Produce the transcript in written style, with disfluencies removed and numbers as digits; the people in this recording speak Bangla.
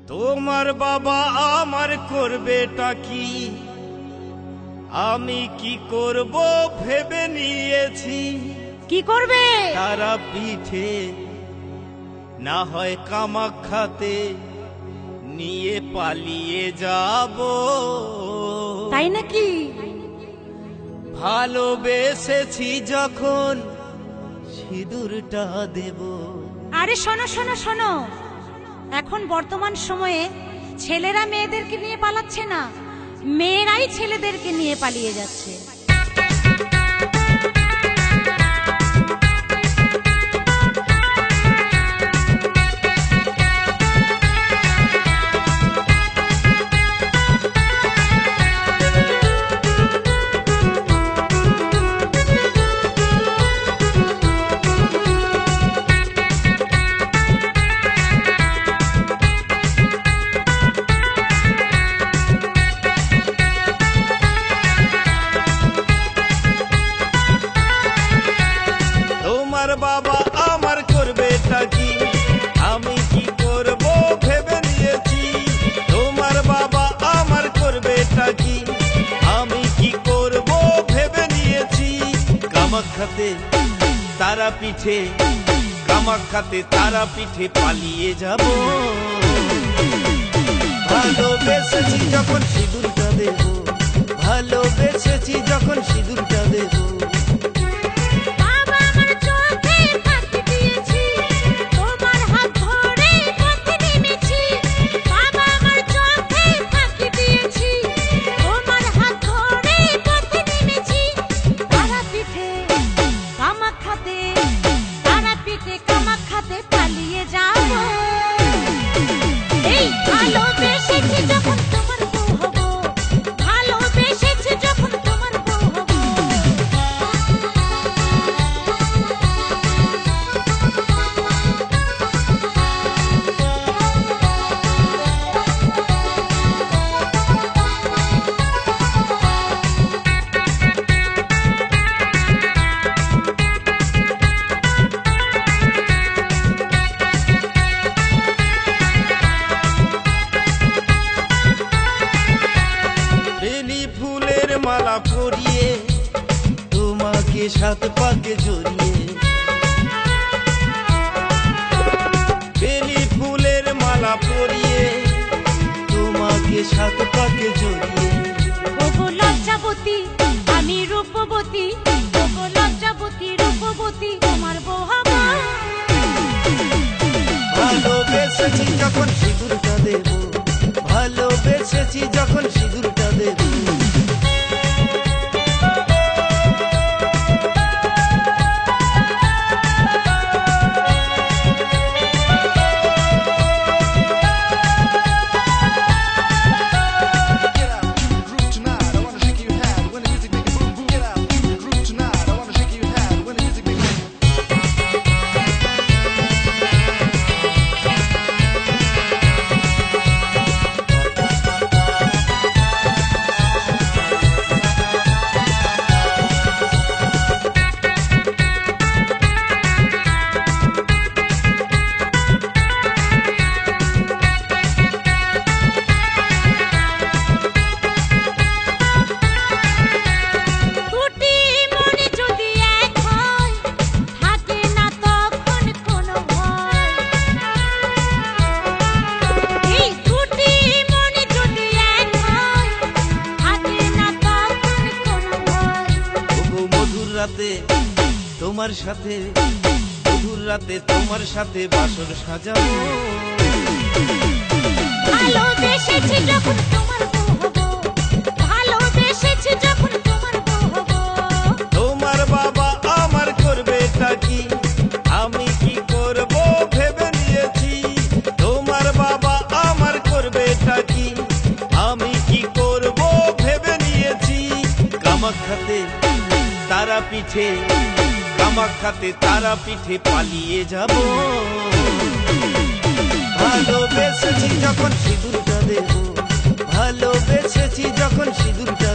তোমার বাবা আমার করবেটা কি, আমি কি করব ভেবে নিয়েছি। কি করবে? তারা পিঠে না হয় কামাখ্যাতে নিয়ে পালিয়ে যাব। তাই নাকি? ভালোবেসেছি যখন সিঁদুরটা দেব। আরে শোনো শোনো শোনো, এখন বর্তমান সময়ে ছেলেরা মেয়েদেরকে নিয়ে পালাচ্ছে না, মেয়েরাই ছেলেদেরকে নিয়ে পালিয়ে যাচ্ছে। তোমার বাবা আমার করবেটা কি, আমি কি করব ভেবে নিয়েছি। তোমার বাবা আমার করবেটা কি, আমি কি করব ভেবে নিয়েছি। কামাখ্যাতে তারা পিঠে, কামাখ্যাতে তারা পিঠে পালিয়ে যাব। ভালোবেসেছি যখন সিঁদুরটা দেব, ভালোবেসেছি যখন সিঁদুরটা দেব। মালা পরিয়ে তোমাকে সাত পাকে জড়িয়ে, বেলি ফুলের মালা পরিয়ে তোমাকে সাত পাকে জড়িয়ে। ওগো লজ্জাবতী আমি রূপবতী, ওগো লজ্জাবতী রূপবতী তোমার বউ হব। ভালোবেসেছি যখন সিঁদুরটা দেব, ভালোবেসেছি যখন সিঁদুরটা দেব। রাতে তোমার সাথে, মধুর রাতে তোমার সাথে বাসর সাজাবো। ভালোবেসেছি যখন তোমার বউ হব, ভালোবেসেছি যখন তোমার বউ হব। তোমার বাবা আমার করবেটা কি, আমি কি করব ভেবে নিয়েছি। তোমার বাবা আমার করবেটা কি, আমি কি করব ভেবে নিয়েছি। কামাখ্যাতে তারা পিঠে, কামাখ্যাতে তারা পিঠে পালিয়ে যাব। ভালোবেসেছি যখন সিঁদুরটা দেব, ভালোবেসেছি যখন সিঁদুরটা